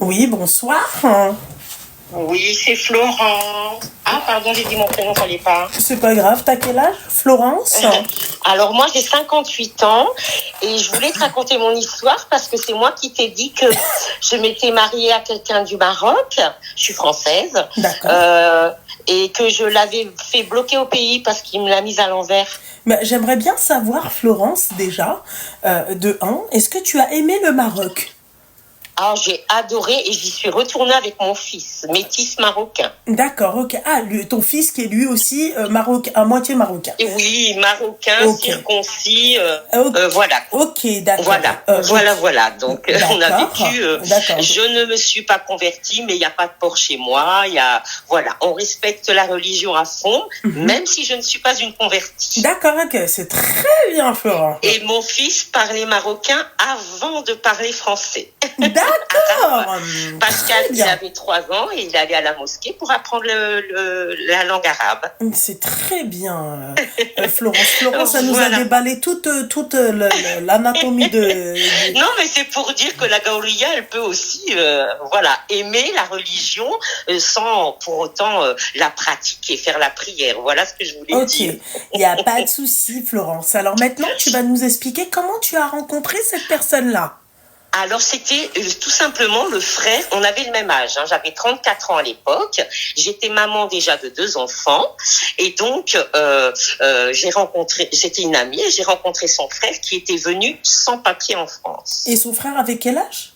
Oui, bonsoir. Oui, c'est Florent. Ah, pardon, j'ai dit mon prénom, fallait pas. C'est pas grave, t'as quel âge, Florence? Alors moi, j'ai 58 ans et je voulais te raconter mon histoire parce que c'est moi qui t'ai dit que je m'étais mariée à quelqu'un du Maroc. Je suis française. D'accord. Et que je l'avais fait bloquer au pays parce qu'il me l'a mise à l'envers. Mais j'aimerais bien savoir, Florence, déjà, de un, est-ce que tu as aimé le Maroc? Ah, j'ai adoré et j'y suis retournée avec mon fils, métis marocain. D'accord, ok. Ah, ton fils qui est lui aussi marocain, à moitié marocain. Et oui, marocain, Ok. circoncis, Ok. voilà. Ok, d'accord. Voilà. Donc, on a vécu. D'accord. Je ne me suis pas convertie, mais il n'y a pas de porc chez moi. Voilà, on respecte la religion à fond, même si je ne suis pas une convertie. D'accord, ok. C'est très bien, Florent. Et mon fils parlait marocain avant de parler français. D'accord. Pascal, il avait 3 ans et il allait à la mosquée pour apprendre la langue arabe. C'est très bien, Florence. Florence, ça nous a déballé toute l'anatomie de... Non, mais c'est pour dire que la Gaoulia, elle peut aussi, aimer la religion sans pour autant la pratiquer, faire la prière. Voilà ce que je voulais dire. Ok, il n'y a pas de souci, Florence. Alors maintenant, tu vas nous expliquer comment tu as rencontré cette personne-là. Alors, c'était tout simplement le frère, on avait le même âge, hein, j'avais 34 ans à l'époque, j'étais maman déjà de 2 enfants, et donc c'était une amie, et j'ai rencontré son frère qui était venu sans papier en France. Et son frère avait quel âge?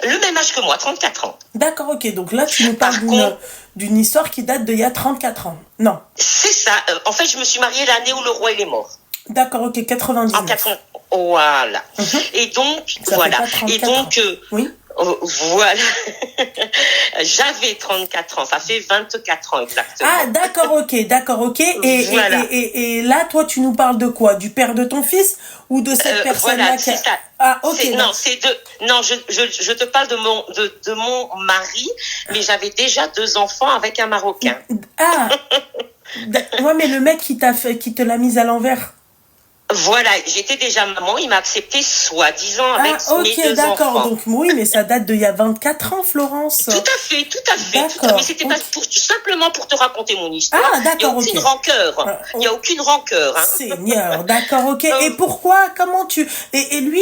Le même âge que moi, 34 ans. D'accord, ok, donc là tu nous parles d'une histoire qui date d'il y a 34 ans. Non. C'est ça, en fait je me suis mariée l'année où le roi il est mort. D'accord, ok, 99. En 80. Voilà. Et donc, ça voilà. Et donc, oui. Voilà. J'avais 34 ans. Ça fait 24 ans exactement. Ah, d'accord, ok. Et là, toi, tu nous parles de quoi? Du père de ton fils ou de cette personne-là? Voilà, c'est ça. Ah, ok. Non, je te parle de mon mari, mais j'avais déjà 2 enfants avec un Marocain. Ah. Ouais, mais le mec qui te l'a mise à l'envers. Voilà, j'étais déjà maman, il m'a accepté soi-disant avec mes 2 enfants. D'accord, donc oui, mais ça date d'il y a 24 ans, Florence. Tout à fait. Mais c'était pas simplement pour te raconter mon histoire. Ah, d'accord, il n'y a aucune rancœur. Il n'y a aucune rancœur. Hein. Seigneur, d'accord, ok. Et pourquoi, comment tu... Et lui,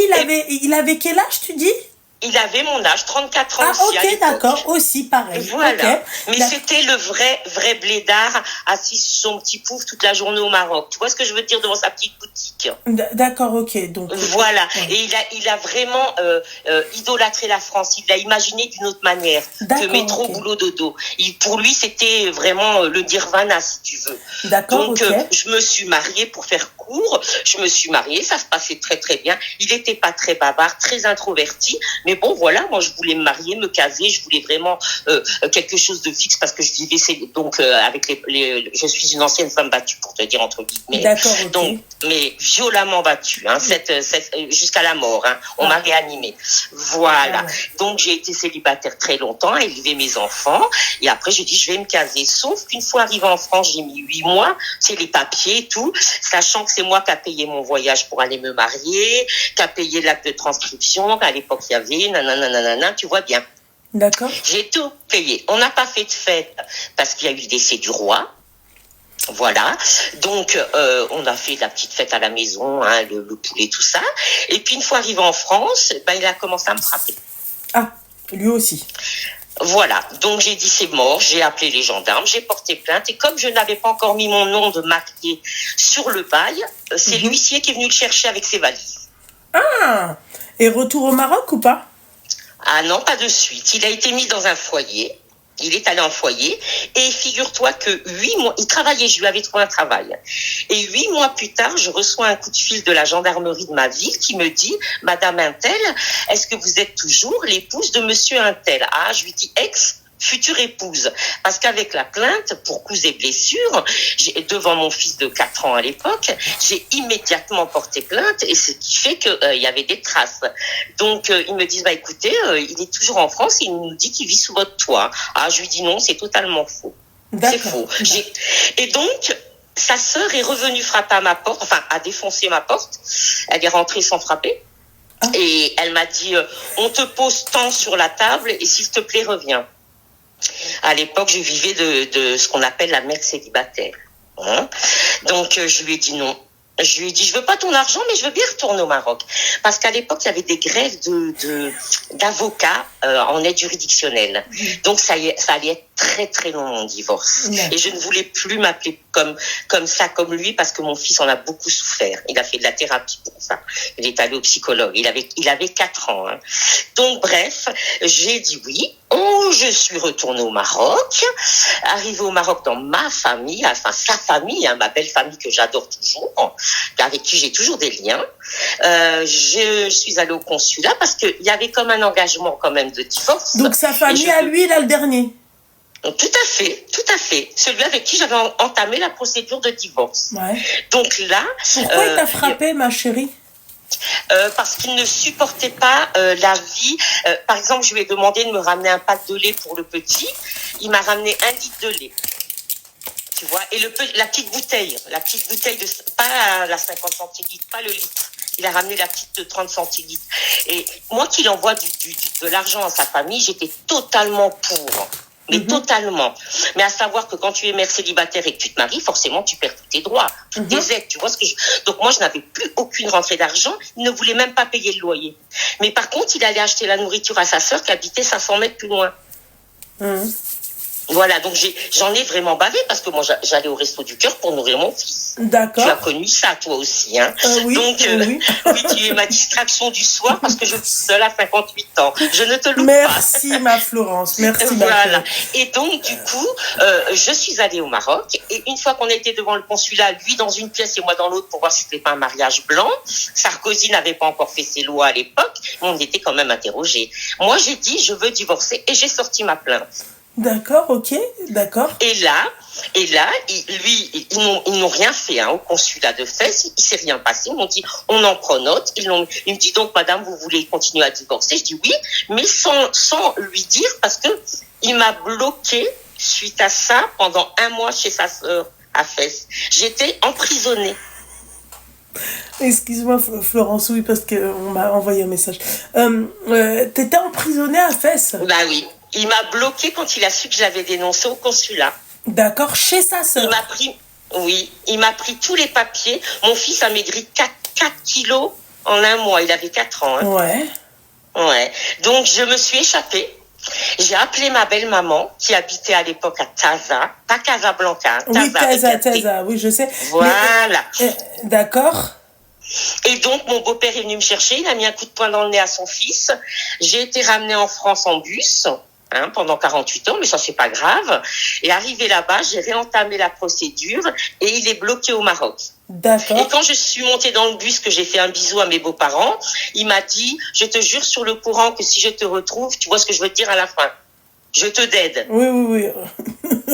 il avait quel âge, tu dis? Il avait mon âge, 34 ans aussi à l'époque. D'accord, aussi pareil. Voilà. Okay. Mais c'était le vrai blédard assis sur son petit pouf toute la journée au Maroc. Tu vois ce que je veux dire devant sa petite boutique. D'accord, ok. Donc voilà. Ouais. Et il a vraiment idolâtré la France. Il l'a imaginé d'une autre manière que métro, boulot, dodo. Pour lui, c'était vraiment le nirvana, si tu veux. D'accord. Donc, je me suis mariée pour faire court. Je me suis mariée, ça se passait très très bien. Il n'était pas très bavard, très introverti. Mais bon, voilà, moi je voulais me marier, me caser, je voulais vraiment quelque chose de fixe parce que je vivais donc avec je suis une ancienne femme battue pour te dire entre guillemets. D'accord. Okay. Donc, mais violemment battue, hein, jusqu'à la mort. Hein, on m'a réanimée. Voilà. Donc j'ai été célibataire très longtemps, élevé mes enfants, et après j'ai dit je vais me caser. Sauf qu'une fois arrivée en France, j'ai mis 8 mois, c'est les papiers et tout, sachant que c'est moi qui a payé mon voyage pour aller me marier, qui a payé l'acte de transcription. À l'époque il y avait nanana, tu vois bien. D'accord. J'ai tout payé. On n'a pas fait de fête parce qu'il y a eu le décès du roi. Voilà. Donc, on a fait la petite fête à la maison, hein, le poulet, tout ça. Et puis, une fois arrivé en France, il a commencé à me frapper. Ah, lui aussi. Voilà. Donc, j'ai dit c'est mort. J'ai appelé les gendarmes, j'ai porté plainte. Et comme je n'avais pas encore mis mon nom de marié sur le bail, c'est l'huissier qui est venu le chercher avec ses valises. Ah! Et retour au Maroc ou pas? Ah non, pas de suite. Il a été mis dans un foyer. Il est allé en foyer. Et figure-toi que 8 mois, il travaillait, je lui avais trouvé un travail. Et 8 mois plus tard, je reçois un coup de fil de la gendarmerie de ma ville qui me dit, Madame Untel, est-ce que vous êtes toujours l'épouse de Monsieur Untel? Ah, je lui dis future épouse. Parce qu'avec la plainte pour coups et blessures, devant mon fils de 4 ans à l'époque, j'ai immédiatement porté plainte et ce qui fait que il y avait des traces. Donc ils me disent écoutez, il est toujours en France et il nous dit qu'il vit sous votre toit. Ah, je lui dis non, c'est totalement faux. C'est faux. Et donc sa sœur est revenue frapper à ma porte, enfin a défoncé ma porte. Elle est rentrée sans frapper. Et elle m'a dit, on te pose tant sur la table et s'il te plaît, reviens. À l'époque, je vivais de ce qu'on appelle la mère célibataire. Hein. Donc, je lui ai dit non. Je lui ai dit, je veux pas ton argent, mais je veux bien retourner au Maroc. Parce qu'à l'époque, il y avait des grèves d'avocats en aide juridictionnelle. Donc, ça allait être très, très long, mon divorce. Et je ne voulais plus m'appeler comme ça, comme lui, parce que mon fils en a beaucoup souffert. Il a fait de la thérapie pour ça. Il est allé au psychologue. Il avait 4 ans. Hein. Donc, bref, j'ai dit oui. Oh, je suis retournée au Maroc. Arrivée au Maroc dans ma famille, enfin sa famille, hein, ma belle famille que j'adore toujours, avec qui j'ai toujours des liens. Je suis allée au consulat parce qu'il y avait comme un engagement quand même de divorce. Donc sa famille à lui, là, le dernier. Tout à fait. Celui avec qui j'avais entamé la procédure de divorce. Ouais. Donc là... Pourquoi il t'a frappé, ma chérie? Parce qu'il ne supportait pas la vie. Par exemple, je lui ai demandé de me ramener un pack de lait pour le petit. Il m'a ramené 1 litre de lait. Tu vois, et la petite bouteille de, pas la 50 centilitres, pas le litre. Il a ramené la petite de 30 centilitres. Et moi qui envoie de l'argent à sa famille, j'étais totalement pour. Mais totalement. Mais à savoir que quand tu es mère célibataire et que tu te maries, forcément, tu perds tous tes droits, toutes tes aides. Tu vois ce que Donc moi, je n'avais plus aucune rentrée d'argent. Il ne voulait même pas payer le loyer. Mais par contre, il allait acheter la nourriture à sa sœur qui habitait 500 mètres plus loin. Voilà, donc j'en ai vraiment bavé parce que moi, j'allais au Resto du Cœur pour nourrir mon fils. D'accord. Tu as connu ça, toi aussi, hein. Oui, donc, oui. Oui, tu es ma distraction du soir parce que je suis seule à 58 ans. Je ne te loupe Merci, pas. ma Florence. Merci, voilà. ma Et donc, du coup, je suis allée au Maroc. Et une fois qu'on était devant le consulat, lui dans une pièce et moi dans l'autre pour voir si c'était pas un mariage blanc, Sarkozy n'avait pas encore fait ses lois à l'époque, mais on était quand même interrogés. Moi, j'ai dit, je veux divorcer et j'ai sorti ma plainte. D'accord, ok, d'accord. Et là, ils n'ont rien fait au consulat de Fès, il s'est rien passé. Ils m'ont dit, on en prend note. Il me dit donc, madame, vous voulez continuer à divorcer? Je dis oui, mais sans lui dire, parce que il m'a bloqué suite à ça pendant 1 mois chez sa sœur à Fès. J'étais emprisonnée. Excuse-moi, Florence, oui, parce qu'on m'a envoyé un message. T'étais emprisonnée à Fès? Bah oui. Il m'a bloqué quand il a su que je l'avais dénoncé au consulat. D'accord, chez sa sœur. Il m'a pris tous les papiers. Mon fils a maigri 4 kilos en 1 mois. Il avait 4 ans. Hein. Ouais. Donc, je me suis échappée. J'ai appelé ma belle-maman qui habitait à l'époque à Taza. Pas Casablanca. Taza, oui, je sais. Voilà. D'accord. Et donc, mon beau-père est venu me chercher. Il a mis un coup de poing dans le nez à son fils. J'ai été ramenée en France en bus. Pendant 48 ans, mais ça c'est pas grave. Et arrivé là-bas, j'ai réentamé la procédure et il est bloqué au Maroc. D'accord. Et quand je suis montée dans le bus, que j'ai fait un bisou à mes beaux-parents, il m'a dit, je te jure sur le courant que si je te retrouve, tu vois ce que je veux te dire à la fin. Je te dead. Oui.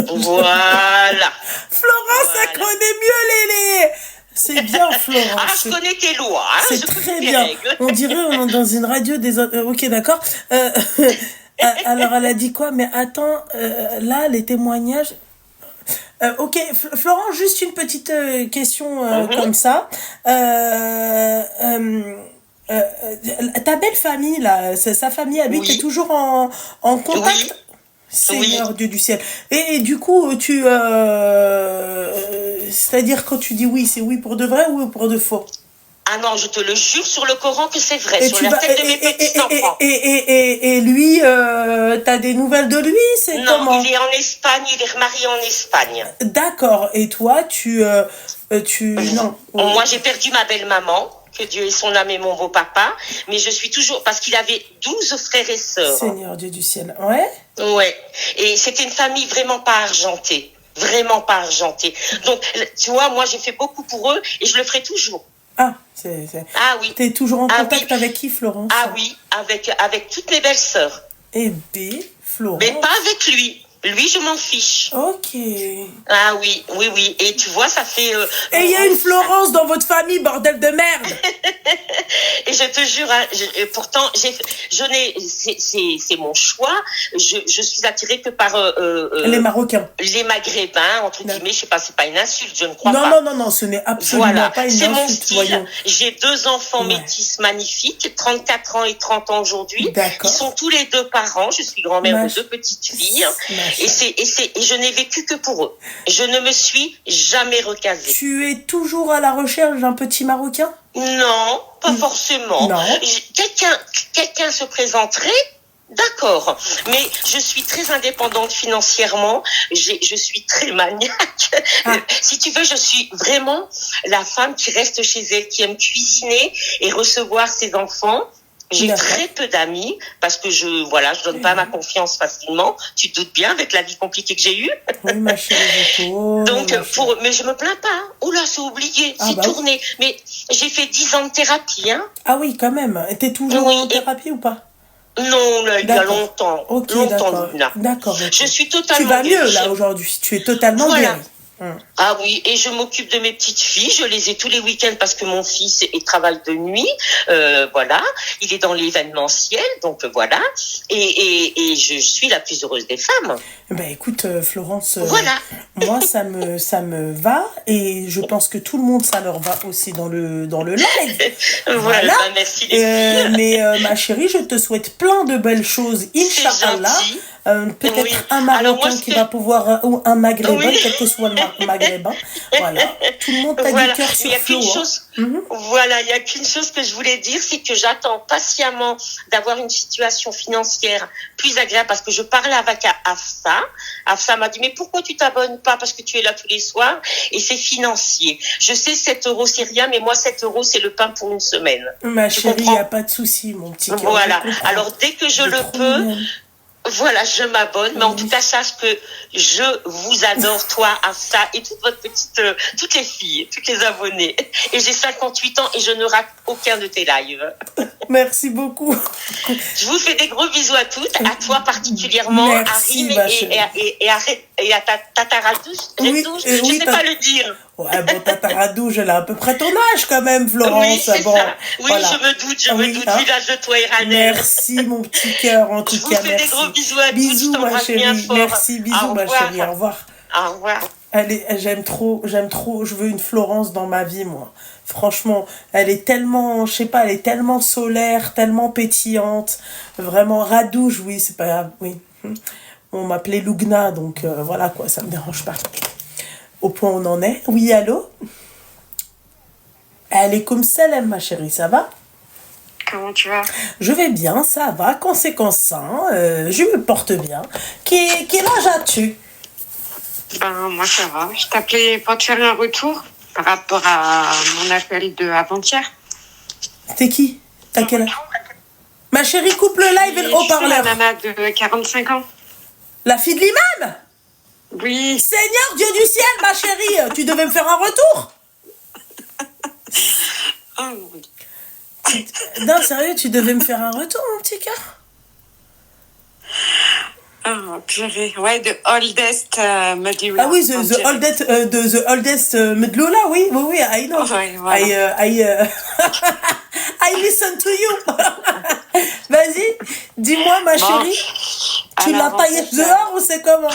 Voilà. Florence, ça connaît mieux les... C'est bien, Florence. Ah, je connais tes lois. C'est très bien. On dirait on est dans une radio des... Ok, d'accord. Alors, elle a dit quoi? Mais attends, là, les témoignages... ok, Florence, juste une petite question comme ça. Ta belle famille, là, sa famille, elle est toujours en contact? Oui. Seigneur Dieu du ciel. Et du coup, c'est-à-dire quand tu dis oui, c'est oui pour de vrai ou pour de faux? Ah non, je te le jure sur le Coran que c'est vrai, sur la tête de mes petits-enfants. Et lui, t'as des nouvelles de lui? C'est non, comment? il est en Espagne, il est remarié en Espagne. D'accord. Et toi, non. Moi, j'ai perdu ma belle-maman, que Dieu ait son âme et mon beau-papa, mais je suis toujours... Parce qu'il avait 12 frères et sœurs. Seigneur Dieu du ciel, ouais. Ouais. Et c'était une famille vraiment pas argentée. Vraiment pas argentée. Donc, tu vois, moi, j'ai fait beaucoup pour eux et je le ferai toujours. Ah, Ah oui. T'es toujours en contact avec qui, Florence? Ah oui, avec toutes mes belles sœurs. Eh bien, Florence. Mais pas avec lui. Lui, je m'en fiche. Ok. Ah oui, oui, oui. Et tu vois, ça fait... Et il y a une Florence dans votre famille, bordel de merde. Et je te jure, hein, pourtant, c'est mon choix. Je suis attirée que par les Marocains, les Maghrébins, entre guillemets. Je sais pas, c'est pas une insulte, je ne crois non, pas. Non, non, non, ce n'est absolument pas une c'est insulte. mon style. Voyons. J'ai 2 enfants métis magnifiques, 34 ans et 30 ans aujourd'hui. D'accord. Ils sont tous les 2 parents. Je suis grand-mère de 2 petites filles. Et je n'ai vécu que pour eux. Je ne me suis jamais recasée. Tu es toujours à la recherche d'un petit Marocain? Non, pas forcément. Non. Quelqu'un se présenterait, d'accord. Mais je suis très indépendante financièrement. Je suis très maniaque. Si tu veux, je suis vraiment la femme qui reste chez elle, qui aime cuisiner et recevoir ses enfants. J'ai très peu d'amis parce que je donne pas ma confiance facilement. Tu te doutes bien avec la vie compliquée que j'ai eue. Oui, ma chérie. Donc, mais je me plains pas. Hein. Oh là, c'est oublié, c'est tourné. Oui. Mais j'ai fait 10 ans de thérapie. Hein. Ah oui, quand même. T'es toujours en thérapie ou pas? Non, là, il y a longtemps. Ok, longtemps, d'accord. Je suis totalement... Tu vas mieux, là, aujourd'hui. Tu es totalement guérie. Ah oui, et je m'occupe de mes petites filles, je les ai tous les week-ends parce que mon fils travaille de nuit, il est dans l'événementiel, donc voilà, et je suis la plus heureuse des femmes. Ben écoute, Florence, moi ça me va, et je pense que tout le monde ça leur va aussi dans le live. Voilà, merci les filles. Mais ma chérie, je te souhaite plein de belles choses, Inch'Allah. Peut-être un Marocain qui va pouvoir, ou un Maghrébin, quel que soit le Maghrébin. Voilà. Tout le monde t'a dit cœur sur flot. Voilà, il n'y a qu'une chose que je voulais dire, c'est que j'attends patiemment d'avoir une situation financière plus agréable parce que je parlais avec Afsa. Afsa m'a dit, mais pourquoi tu t'abonnes pas? Parce que tu es là tous les soirs et c'est financier. Je sais, 7 € c'est rien, mais moi, 7 € c'est le pain pour une semaine. Ma chérie, il n'y a pas de souci, mon petit cœur. Voilà. Alors, dès que je le peux, voilà, je m'abonne, mais en tout cas, sache que je vous adore, toi, Afsa, et toute votre toutes les filles, toutes les abonnées. Et j'ai 58 ans et je ne rate aucun de tes lives. Merci beaucoup. Je vous fais des gros bisous à toutes, à toi particulièrement, merci, à Rim et à Tata Radouche. Je sais pas le dire. Ouais, bon, Tata Radouche, elle a à peu près ton âge quand même, Florence. Oui, c'est bon, ça. Oui, voilà. Je me doute, vu l'âge de toi et Ranel. Merci, mon petit cœur, en tout cas, merci. Je vous fais merci. des gros bisous à bisous, toutes, ma chérie. Merci, bisous, ma chérie, au revoir. Au revoir. J'aime trop, je veux une Florence dans ma vie, moi. Franchement, elle est tellement, je sais pas, elle est tellement solaire, tellement pétillante. Vraiment, Radouche, oui, c'est pas grave, oui. On m'appelait Lugna, donc voilà quoi, ça me dérange pas. Au point où on en est. Oui, allô? Elle est comme Salem, ma chérie, ça va? Comment tu vas? Je vais bien, ça va, conséquence sain, je me porte bien. Quel âge as-tu? Ben, moi ça va. Je t'appelais pour te faire un retour par rapport à mon appel de avant-hier. T'es qui? T'as quel âge? Ma chérie, coupe le live et le haut-parleur. La nana de 45 ans. La fille de l'imam? Oui. Seigneur Dieu du ciel, ma chérie, tu devais me faire un retour. Oh oui. Non, sérieux, tu devais me faire un retour, mon petit cœur. Oh, purée. Ouais, The Oldest Medloula. Ah oui, the oldest Medloula, oui, I know. Ouais, voilà. I listen to you. Vas-y, dis-moi, ma chérie, tu l'as taillé dehors ou c'est comment?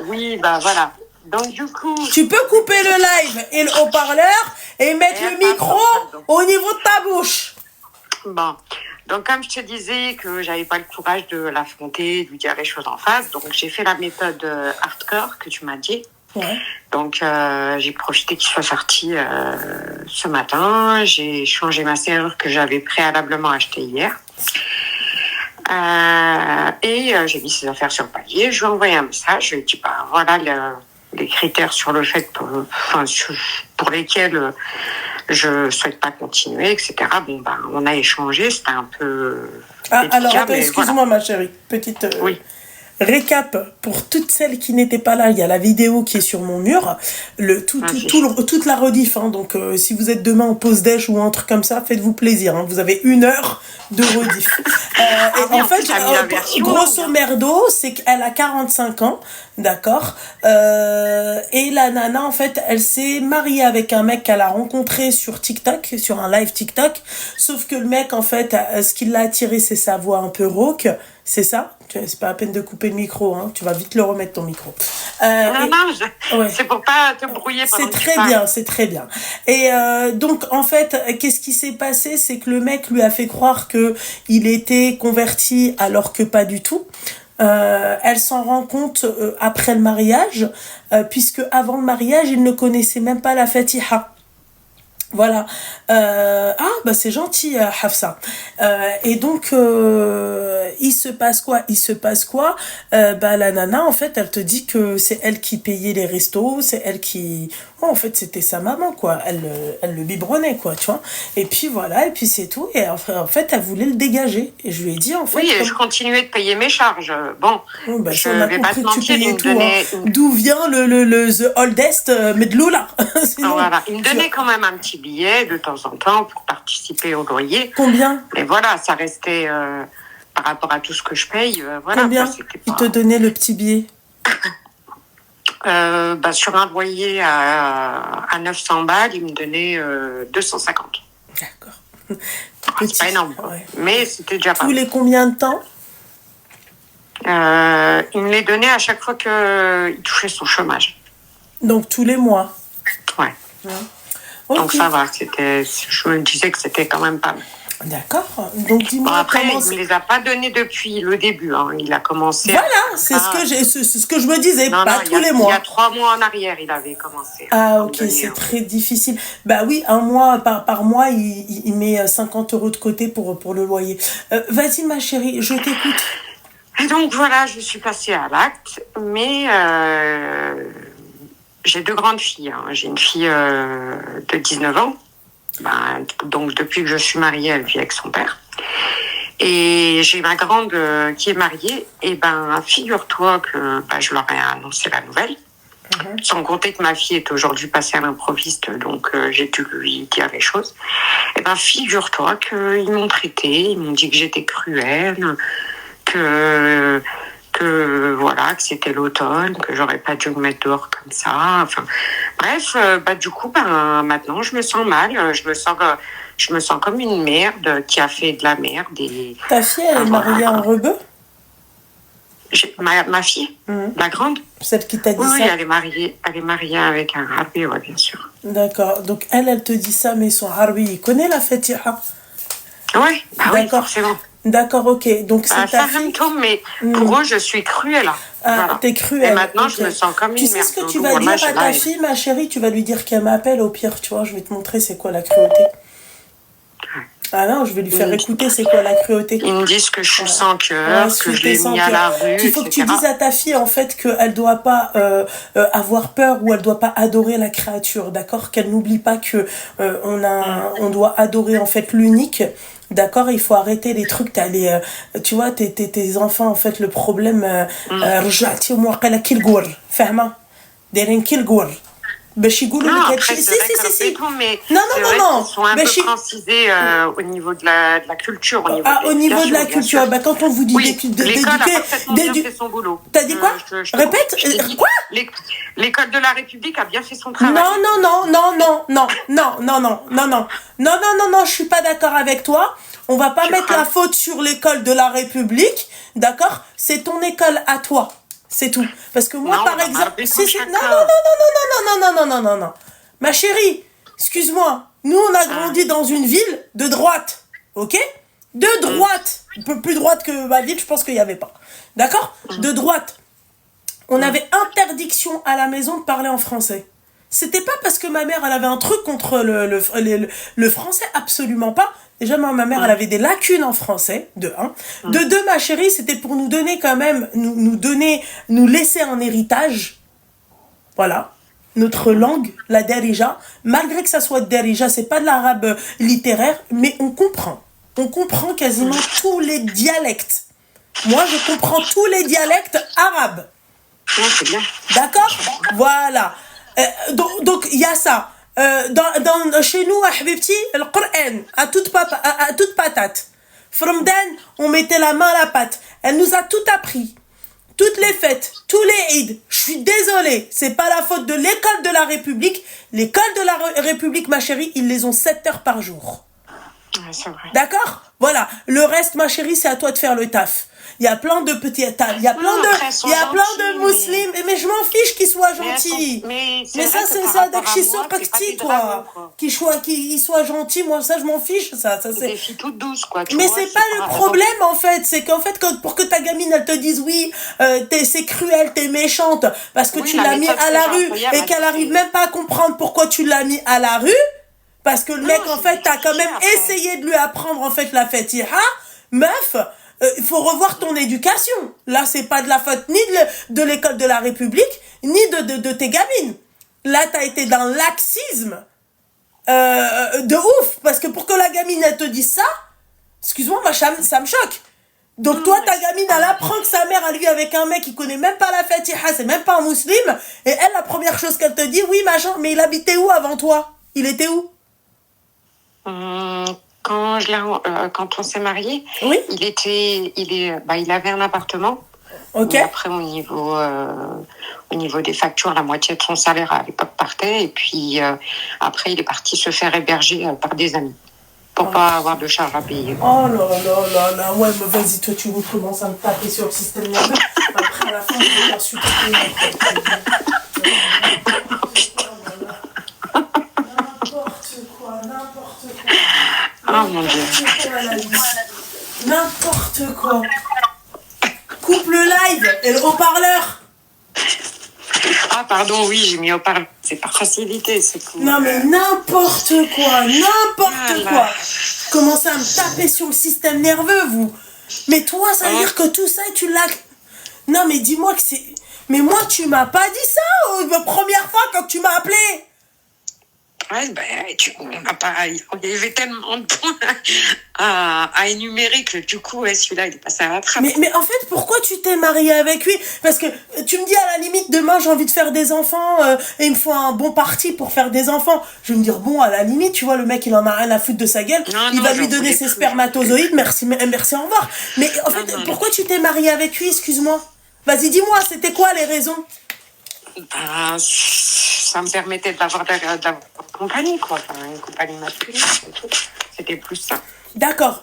Oui, bah voilà. Donc du coup... Tu peux couper le live et le haut-parleur et mettre le micro au niveau de ta bouche. Bon. Donc, comme je te disais que j'avais pas le courage de l'affronter, de lui dire les choses en face, donc j'ai fait la méthode hardcore que tu m'as dit. Ouais. Donc, j'ai profité qu'il soit sorti ce matin. J'ai changé ma serrure que j'avais préalablement achetée hier. Et j'ai mis ses affaires sur le palier. Je lui ai envoyé un message. Je lui ai dit, bah, voilà les critères sur le fait pour lesquels je souhaite pas continuer, etc. Bon, ben, on a échangé, c'était un peu... alors, attends, excuse-moi, ma chérie. Petite... Oui. récap pour toutes celles qui n'étaient pas là. Il y a la vidéo qui est sur mon mur, toute la rediff. Hein. Donc, si vous êtes demain en pause déj ou un truc comme ça, faites-vous plaisir. Hein. Vous avez 1 heure de rediff. Et en fait, grosso merdo, c'est qu'elle a 45 ans, d'accord. Et la nana, en fait, elle s'est mariée avec un mec qu'elle a rencontré sur TikTok, sur un live TikTok. Sauf que le mec, en fait, ce qui l'a attiré, c'est sa voix un peu rauque. C'est ça? C'est pas la peine de couper le micro, hein. Tu vas vite le remettre ton micro. C'est pour pas te brouiller. C'est très bien, c'est très bien. Et donc en fait, qu'est-ce qui s'est passé, c'est que le mec lui a fait croire que il était converti alors que pas du tout. Elle s'en rend compte après le mariage, puisque avant le mariage, il ne connaissait même pas la Fatiha. Voilà. Bah c'est gentil, Hafsa. Et donc, il se passe quoi? Bah la nana, en fait, elle te dit que c'est elle qui payait les restos, c'est elle qui... Oh, en fait, c'était sa maman, quoi. Elle le biberonnait, quoi, tu vois. Et puis voilà, et puis c'est tout. Et en fait, elle voulait le dégager. Et je lui ai dit, en fait... Oui, et je continuais de payer mes charges. Bon, bah, je vais pas te mentir, il me tout, hein. D'où vient le The Oldest Medloula. Voilà, il me donnait quand même un petit billet de temps en temps pour participer au loyer. Combien? Mais voilà, ça restait par rapport à tout ce que je paye. Voilà, combien il te donnait le petit billet? Sur un loyer à 900 balles, il me donnait 250. D'accord. C'est pas énorme, ouais. Mais c'était déjà pas. Tous les combien de temps? Il me les donnait à chaque fois qu'il touchait son chômage. Donc tous les mois? Ouais. Okay. Donc ça va, je me disais que c'était quand même pas mal. D'accord. Donc dis-moi. Bon, après, il ne me les a pas donnés depuis le début. Hein. Il a commencé. Voilà, c'est ce que je me disais. Non, pas tous les mois. Il y a 3 mois en arrière, il avait commencé. Ah ok, c'est très difficile. Bah oui, un mois par mois, il met 50 € de côté pour le loyer. Vas-y ma chérie, je t'écoute. Et donc voilà, je suis passée à l'acte, mais j'ai 2 grandes filles. Hein. J'ai une fille de 19 ans. Donc depuis que je suis mariée, elle vit avec son père. Et j'ai ma grande qui est mariée. Et figure-toi que je leur ai annoncé la nouvelle. Sans compter que ma fille est aujourd'hui passée à l'improviste, donc j'ai dû lui dire les choses. Et figure-toi qu'ils m'ont traitée, ils m'ont dit que j'étais cruelle, que c'était l'automne, que j'aurais pas dû me mettre dehors comme ça. Enfin, bref, du coup, maintenant, je me sens mal. Je me sens comme une merde qui a fait de la merde. Et, ta fille, elle est mariée en rebeu? Ma fille, la grande. Celle qui t'a dit ça? Oui, elle est mariée avec un harbi, ouais, bien sûr. D'accord. Donc, elle te dit ça, mais son harbi, il connaît la Fatiha? Oui, oui, forcément. D'accord, ok. Donc c'est ta fille. Mais pour eux, je suis cruelle. Voilà. T'es cruelle. Et maintenant, je me sens comme une merde. Tu sais ce que tu vas dire à ta fille, ma chérie? Tu vas lui dire qu'elle m'appelle au pire, tu vois. Je vais te montrer c'est quoi la cruauté. Ah non, je vais lui faire écouter c'est quoi la cruauté. Ils me disent que je suis sans cœur, que je l'ai mis à la rue, il faut que tu dises à ta fille, en fait, qu'elle doit pas avoir peur ou elle doit pas adorer la créature, d'accord? Qu'elle n'oublie pas que on doit adorer, en fait, l'unique. D'accord, il faut arrêter les trucs, tu vois, tes enfants, en fait, le problème, رجعتي وموقلة كي الجور فاهمة دايرين كي الجور باش يقولوا لك هادشي si non ils sont un peu francisés au niveau de la culture, au niveau de la culture. Quand on vous dit l'école a parfaitement bien fait son boulot. T'as dit quoi? Répète. Quoi? L'école de la République a bien fait son travail. Non, je suis pas d'accord avec toi. On va pas mettre la faute sur l'école de la République, d'accord? C'est ton école à toi. C'est tout. Parce que moi, par exemple... Non. Ma chérie, excuse-moi. Nous, on a grandi dans une ville de droite. Ok? De droite. Un peu plus droite que ma ville, je pense qu'il n'y avait pas. D'accord? De droite. On avait interdiction à la maison de parler en français. C'était pas parce que ma mère, elle avait un truc contre le français. Absolument pas. Déjà, ma mère, elle avait des lacunes en français, de 1. De 2, ma chérie, c'était pour nous donner quand même, nous laisser un héritage. Voilà. Notre langue, la Darija. Malgré que ça soit Darija, c'est pas de l'arabe littéraire, mais on comprend. On comprend quasiment tous les dialectes. Moi, je comprends tous les dialectes arabes. Ouais, c'est bien. D'accord? Voilà. Donc, il y a ça. Chez nous, à Habibti, le Coran, à toute patate. From then, on mettait la main à la pâte. Elle nous a tout appris. Toutes les fêtes, tous les Eid. Je suis désolée, c'est pas la faute de l'école de la République. L'école de la République, ma chérie, ils les ont 7 heures par jour. Ouais, c'est vrai. D'accord? Voilà. Le reste, ma chérie, c'est à toi de faire le taf. Il y a plein de petits états, il y a plein de musulmans, mais je m'en fiche qu'ils soient gentils. Mais ça, c'est ça, dès que je suis sortie, toi. Qu'ils soient gentils, moi, ça, je m'en fiche, ça. C'est des filles toutes douces, quoi. Mais c'est pas le problème, en fait. C'est qu'en fait, pour que ta gamine, elle te dise, oui, c'est cruel, t'es méchante, parce que tu l'as mis à la rue, et qu'elle arrive même pas à comprendre pourquoi tu l'as mis à la rue, parce que le mec, en fait, t'as quand même essayé de lui apprendre, en fait, la fatiha, meuf. Il faut revoir ton éducation. Là, c'est pas de la faute ni de l'école de la République, ni de tes gamines. Là, t'as été dans le laxisme de ouf. Parce que pour que la gamine, elle te dise ça, excuse-moi, moi, ça me choque. Donc toi, ta gamine, elle apprend que sa mère, elle vit avec un mec qui connaît même pas la Fatiha, c'est même pas un musulman. Et elle, la première chose qu'elle te dit, oui, machin, mais il habitait où avant toi? Il était où? Quand on s'est mariés, oui. Il avait un appartement. Ok. Mais après, au niveau des factures, la moitié de son salaire à l'époque partait. Et puis après, il est parti se faire héberger par des amis pour pas avoir de charges à payer. Oh là là, ouais, mais vas-y, toi, tu recommences à me taper sur le système nerveux. Après, à la fin, je vais faire super. N'importe quoi. Oh mon Dieu. N'importe quoi. Coupe le live et le haut-parleur. Ah pardon, oui, j'ai mis haut-parleur. C'est par facilité, c'est cool. Non mais n'importe quoi. Commencez à me taper sur le système nerveux, vous. Mais toi, ça veut dire que tout ça, tu l'as... Non mais dis-moi que c'est... Mais moi, tu m'as pas dit ça la première fois quand tu m'as appelé. Ouais, on n'a pas... Il y avait tellement de points à énumérer que du coup, celui-là, il est passé à la trappe. Mais en fait, pourquoi tu t'es mariée avec lui? Parce que tu me dis, à la limite, demain, j'ai envie de faire des enfants et il me faut un bon parti pour faire des enfants. Je vais me dire, bon, à la limite, tu vois, le mec, il en a rien à foutre de sa gueule. Il va lui donner ses spermatozoïdes. Merci, au revoir. Mais en fait, pourquoi tu t'es mariée avec lui? Excuse-moi. Vas-y, dis-moi, c'était quoi les raisons? Ça me permettait d'avoir une compagnie, quoi. Enfin, une compagnie masculine, c'était plus ça. D'accord.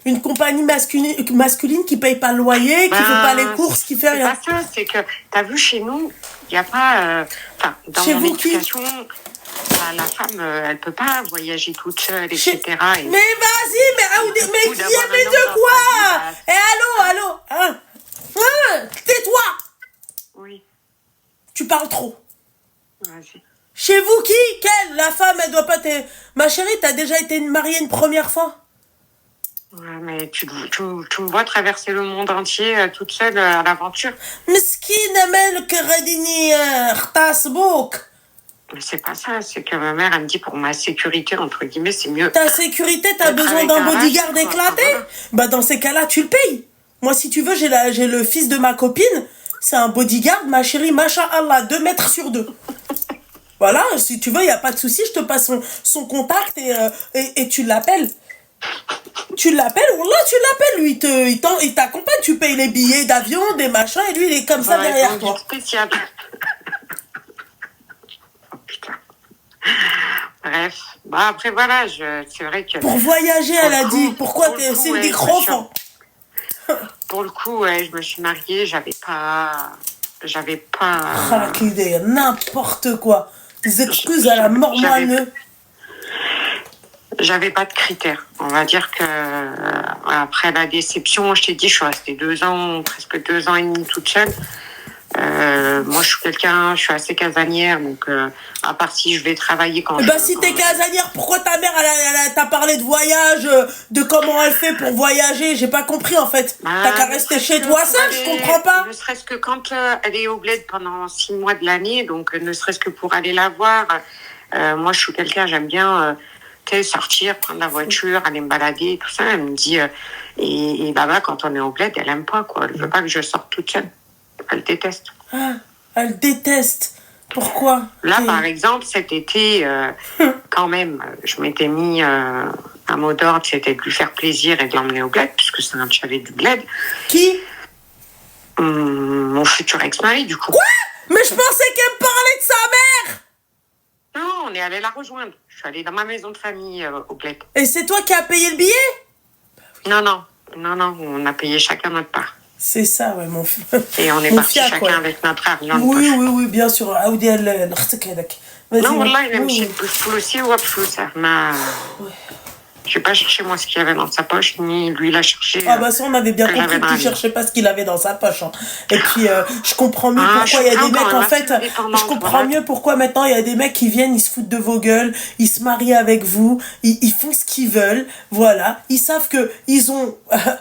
Une compagnie masculine qui paye pas le loyer, qui fait pas les courses, qui fait rien. C'est pas ça, c'est que, t'as vu, chez nous, il n'y a pas... dans chez mon éducation, la femme, elle peut pas voyager toute seule, etc. Mais vas-y, mais qui avait de quoi? Allô, hein? Tais-toi. Oui. Tu parles trop. Vas-y. Chez vous, qui? Quelle? La femme, elle doit pas Ma chérie, t'as déjà été mariée une première fois? Ouais, mais tu me vois traverser le monde entier toute seule à l'aventure. Miskine melk radini khtasbouk. Mais c'est pas ça, c'est que ma mère, elle me dit pour ma sécurité, entre guillemets, c'est mieux. Ta sécurité, t'as besoin d'un bodyguard éclaté? Voilà. Dans ces cas-là, tu le payes. Moi, si tu veux, j'ai le fils de ma copine. C'est un bodyguard, ma chérie, masha'Allah, 2 mètres sur 2. Voilà, si tu veux, il n'y a pas de souci, je te passe son contact et tu l'appelles. Tu l'appelles, lui, il t'accompagne, tu payes les billets d'avion, des machins, et lui, il est comme ça derrière toi. Spécial. Oh putain. Bref, après voilà, c'est vrai que... Pour voyager, elle a dit, pourquoi c'est le microphone? Pour le coup, je me suis mariée, j'avais pas... N'importe quoi. Des excuses à la mort moineux. J'avais pas de critères. On va dire que après la déception, je t'ai dit, je suis restée presque 2 ans et demi toute seule. Moi, je suis assez casanière, donc à part si je vais travailler quand si t'es casanière, pourquoi ta mère elle t'a parlé de voyage, de comment elle fait pour voyager? J'ai pas compris en fait. T'as qu'à rester chez toi seule, je comprends pas. Ne serait-ce que quand elle est au bled pendant 6 mois de l'année, donc ne serait-ce que pour aller la voir. Moi, je suis quelqu'un, j'aime bien tu sais, sortir, prendre la voiture, aller me balader, tout ça. Elle me dit, et Baba, quand on est au bled, elle aime pas, quoi. Elle veut pas que je sorte toute seule. Elle déteste. Ah, elle déteste. Pourquoi? Là, par exemple, cet été, quand même, je m'étais mis un mot d'ordre, c'était de lui faire plaisir et de l'emmener au bled, puisque c'est un chalet du bled. Qui? Mon futur ex-mari, du coup. Quoi? Mais je pensais qu'elle me parlait de sa mère! Non, on est allé la rejoindre. Je suis allée dans ma maison de famille au bled. Et c'est toi qui as payé le billet? Non, on a payé chacun notre part. C'est ça, ouais, mon fils. Et on est partis chacun avec notre argent. Oui, bien sûr. Aoudi l'khtek هذاك. Non, والله il مشيت بالفلوس هو بفلوسه ما j'ai pas cherché moi ce qu'il y avait dans sa poche, ni lui l'a cherché. Ah bah ça on avait bien compris que tu cherchais pas ce qu'il avait dans sa poche. Hein. Et puis je comprends mieux pourquoi il y a des mecs en fait. Je comprends mieux pourquoi maintenant il y a des mecs qui viennent, ils se foutent de vos gueules, ils se marient avec vous, ils font ce qu'ils veulent, voilà. Ils savent que ils ont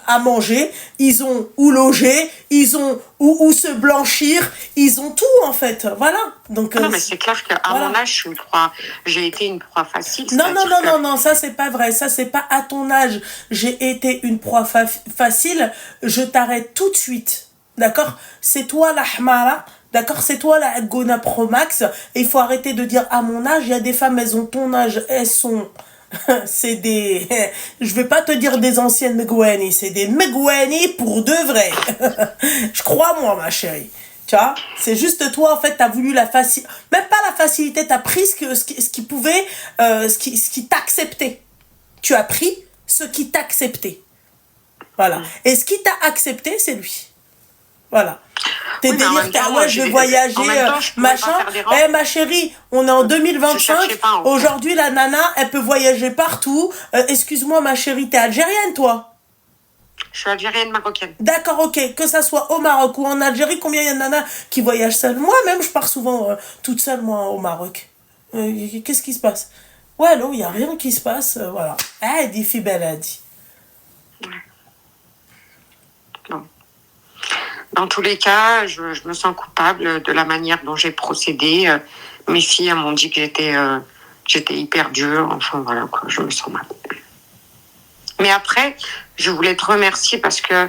à manger, ils ont où loger, ils ont où se blanchir, ils ont tout en fait, voilà. Donc non mais c'est clair qu'à mon âge je suis une proie, j'ai été une proie facile. Non, ça c'est pas vrai, ça c'est pas à ton âge. J'ai été une proie facile, je t'arrête tout de suite. D'accord? C'est toi la Hmara, d'accord? C'est toi la Gona Pro Max. Et il faut arrêter de dire à mon âge, il y a des femmes, elles ont ton âge, elles sont... c'est des... Je vais pas te dire des anciennes Megouani, c'est des Megouani pour de vrai. Je crois moi ma chérie. Tu vois, c'est juste toi en fait t'as voulu la facilité, même pas la facilité, t'as pris ce qui pouvait, ce qui t'acceptait. Tu as pris ce qui t'acceptait. Voilà. Et ce qui t'a accepté, c'est lui. Voilà. Tes délires, ouais, je vais voyager, machin. Eh, ma chérie, on est en 2025. Aujourd'hui, la nana, elle peut voyager partout. Excuse-moi, ma chérie, t'es algérienne, toi? Je suis algérienne marocaine. D'accord, ok. Que ça soit au Maroc ou en Algérie, combien il y a de nanas qui voyagent seules? Moi-même, je pars souvent toute seule, moi, au Maroc. Qu'est-ce qui se passe? Ouais, là, il n'y a rien qui se passe. Voilà. Elle dit, fille belle, elle dit. Ouais. Non. Dans tous les cas, je me sens coupable de la manière dont j'ai procédé. Mes filles m'ont dit que j'étais hyper dure. Enfin, voilà, quoi. Je me sens mal. Mais après, je voulais te remercier parce que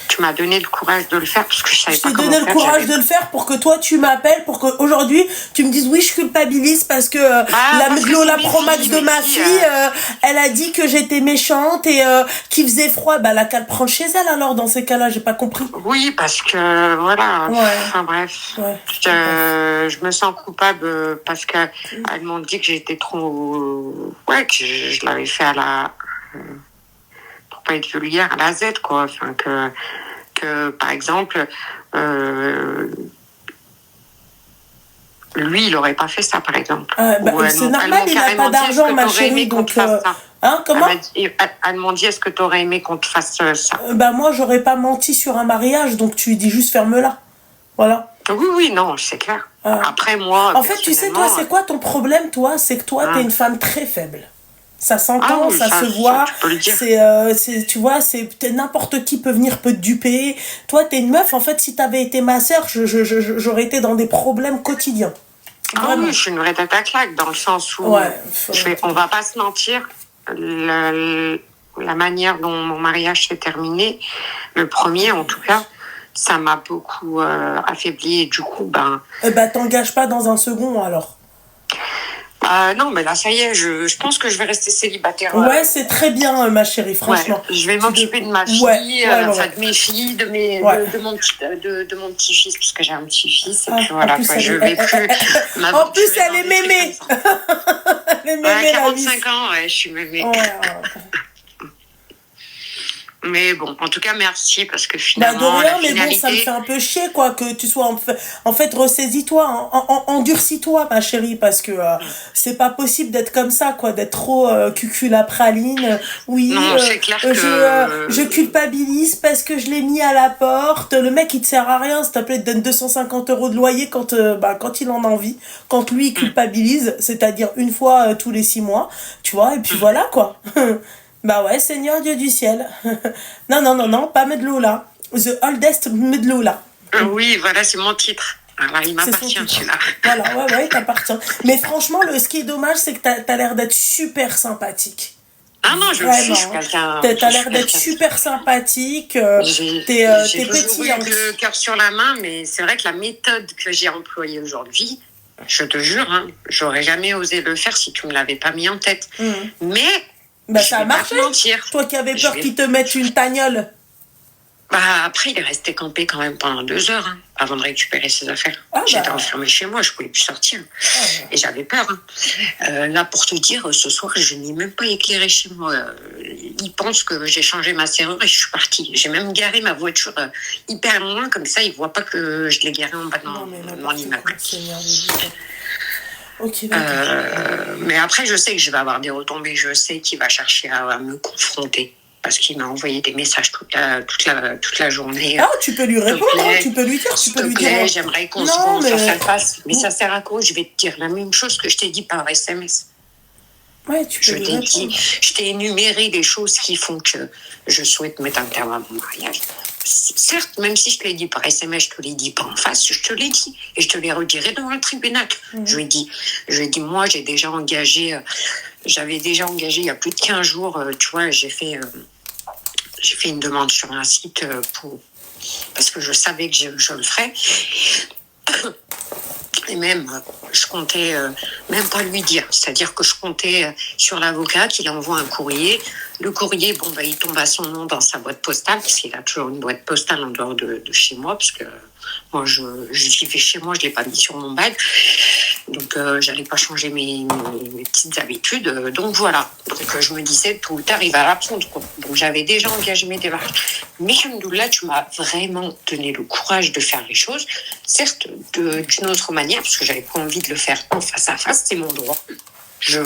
tu m'as donné le courage de le faire parce que je savais pas comment faire. Je t'ai donné le courage de le faire pour que toi tu m'appelles, pour qu'aujourd'hui tu me dises oui je culpabilise parce que la promax de ma fille, elle a dit que j'étais méchante et qu'il faisait froid. Bah la qu'elle prend chez elle alors dans ces cas-là, j'ai pas compris. Oui parce que voilà, enfin bref, je me sens coupable parce que elles m'ont dit que j'étais trop, que je l'avais fait à la... pour pas être vulgaire à la Z quoi, enfin que par exemple lui il aurait pas fait ça par exemple. C'est normal, il a pas d'argent ma chérie donc hein, comment elles m'ont dit est-ce que tu aurais aimé qu'on te fasse ça? Bah moi j'aurais pas menti sur un mariage donc tu dis juste ferme-la. Voilà. Oui, non, c'est clair. Après moi en fait tu sais toi c'est quoi ton problème toi? C'est que toi t'es une femme très faible. Ça s'entend, ça se voit. C'est tu vois, n'importe qui peut venir peut te duper. Toi, t'es une meuf. En fait, si t'avais été ma sœur, j'aurais été dans des problèmes quotidiens. Vraiment. Oui, je suis une vraie tête à claque dans le sens où on va pas se mentir. La manière dont mon mariage s'est terminé, le premier en tout cas, ça m'a beaucoup affaibli et du coup, t'engages pas dans un second alors. Non, mais là, ça y est, je pense que je vais rester célibataire. Ouais, c'est très bien, ma chérie, franchement. Je vais m'occuper de ma fille, de mes filles, de mon petit-fils, parce que j'ai un petit-fils. Et puis voilà, je vais plus. En plus, elle est mémée. Elle est mémée, 45 ans, je suis mémée. Mais bon, en tout cas, merci, parce que finalement, de rien, mais bon, ça me fait un peu chier, quoi, que tu sois... En fait, ressaisis-toi, endurcis-toi, ma chérie, parce que c'est pas possible d'être comme ça, quoi, d'être trop cucul praline. Oui, non, c'est clair que... je culpabilise parce que je l'ai mis à la porte. Le mec, il te sert à rien, s'il te plaît, il te donne 250 € de loyer quand il en a envie, quand lui, il culpabilise, c'est-à-dire une fois tous les 6 mois, tu vois, et puis voilà, quoi. Bah ouais, Seigneur Dieu du ciel. Non, pas Medloula. The oldest Medloula. Oui, voilà, c'est mon titre. Alors, il C'est son m'appartient, titre. celui-là. Voilà, ouais, t'appartient. Mais franchement, ce qui est dommage, c'est que t'as l'air d'être super sympathique. Ah non, je le suis, je suis Vraiment. quelqu'un... T'as l'air d'être super sympathique. T'es J'ai toujours eu pétillante. le cœur sur la main, mais c'est vrai que la méthode que j'ai employée aujourd'hui, je te jure, hein, j'aurais jamais osé le faire si tu me l'avais pas mis en tête. Mais Bah, je ça a vais pas marché. te mentir. Toi qui avais peur Je vais- qu'ils te mettent une tagnole. Bah, après, il est resté campé quand même pendant 2 heures, hein, avant de récupérer ses affaires. Ah, J'étais bah. enfermée chez moi, je pouvais plus sortir. Ah, Et j'avais peur. Hein. Là, pour te dire, ce soir, je n'ai même pas éclairé chez moi. Ils pensent que j'ai changé ma serrure et je suis partie. J'ai même garé ma voiture hyper loin, comme ça, ils ne voient pas que je l'ai garée en bas de non, mais mon n'importe immeuble. quoi, Seigneur de Dieu. Ok, d'accord. Mais après, je sais que je vais avoir des retombées. Je sais qu'il va chercher à me confronter. Parce qu'il m'a envoyé des messages toute la journée. Ah, tu peux lui répondre, hein, tu peux lui dire, tu S'il peux te lui plaît, dire. j'aimerais qu'on se Non, voit mais. face à face. Mais ça sert à quoi? Je vais te dire la même chose que je t'ai dit par SMS. Ouais, tu Je peux lui t'ai dit, répondre. je t'ai énuméré les choses qui font que je souhaite mettre un terme à mon mariage. Certes, même si je te l'ai dit par SMS, je te l'ai dit pas en face, je te l'ai dit. Et je te l'ai redirai devant le tribunal. Je lui ai dit, moi, j'avais déjà engagé il y a plus de 15 jours, tu vois, j'ai fait une demande sur un site parce que je savais que je le ferais. Et même, je comptais même pas lui dire. C'est-à-dire que je comptais sur l'avocat qu'il envoie un courrier. Le courrier, il tombe à son nom dans sa boîte postale, parce qu'il a toujours une boîte postale en dehors de chez moi, parce que moi, je vivais chez moi, je ne l'ai pas mis sur mon badge. Donc, j'allais pas changer mes petites habitudes. Donc, voilà. Donc, je me disais, tôt ou tard, il va l'apprendre, quoi. Donc, j'avais déjà engagé mes démarches. Mais, alhamdoulilah, tu m'as vraiment donné le courage de faire les choses. Certes, d'une autre manière, parce que j'avais pas envie de le faire en face à face, c'est mon droit. Je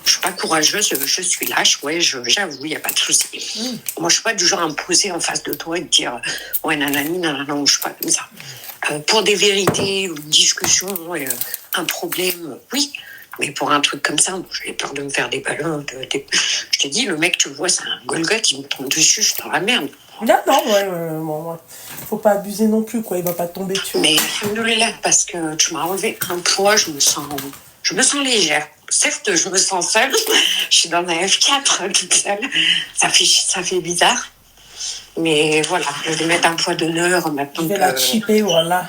suis pas courageuse, je suis lâche, ouais, j'avoue, il n'y a pas de souci. Moi, je suis pas du genre à me poser en face de toi et te dire ouais, nanani, nanana, je suis pas comme ça. Pour des vérités, une discussion, un problème, oui. Mais pour un truc comme ça, j'avais peur de me faire des ballons. Je te dis, le mec, tu vois, c'est un Golgoth, il me tombe dessus, je suis dans la merde. Non, ouais. Faut pas abuser non plus, quoi. Il va pas tomber dessus. Mais alhamdoulilah, parce que tu m'as enlevé un poids, je me sens légère. Certes, je me sens seule. Je suis dans un F4 toute seule. Ça fait bizarre. Mais voilà, je vais mettre un poids d'honneur maintenant. Je vais la chipper, voilà.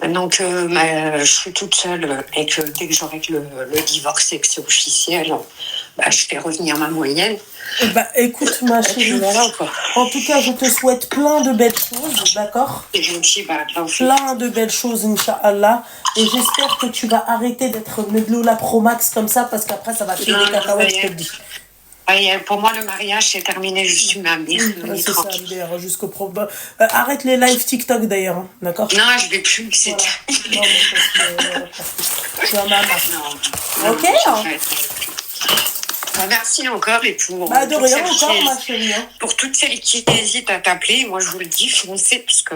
Maintenant que je suis toute seule et que dès que j'aurai le divorce et que c'est officiel, je fais revenir ma moyenne. Écoute, ma chérie, voilà, quoi. en tout cas, je te souhaite plein de belles choses, d'accord? Et je me dis, Plein de belles choses, Inch'Allah. Et j'espère que tu vas arrêter d'être Medloula Pro Max comme ça, parce qu'après, ça va faire des cacahuètes, je te le dis. Pour moi, le mariage, c'est terminé. Je suis ma mère. C'est ça, d'ailleurs, jusqu'au pro. Arrête les lives TikTok, d'ailleurs, hein, d'accord? Non, je vais plus, c'est voilà. Non, mais parce que tu en as marre. Ok, hein? Merci encore et pour de rien encore, ma chérie. Hein. Pour toutes celles qui hésitent à t'appeler, moi je vous le dis, foncez parce que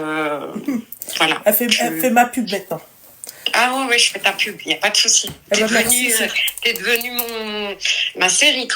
voilà. Elle fait ma pub maintenant. Ah ouais, je fais ta pub, il n'y a pas de souci. T'es devenue ma série.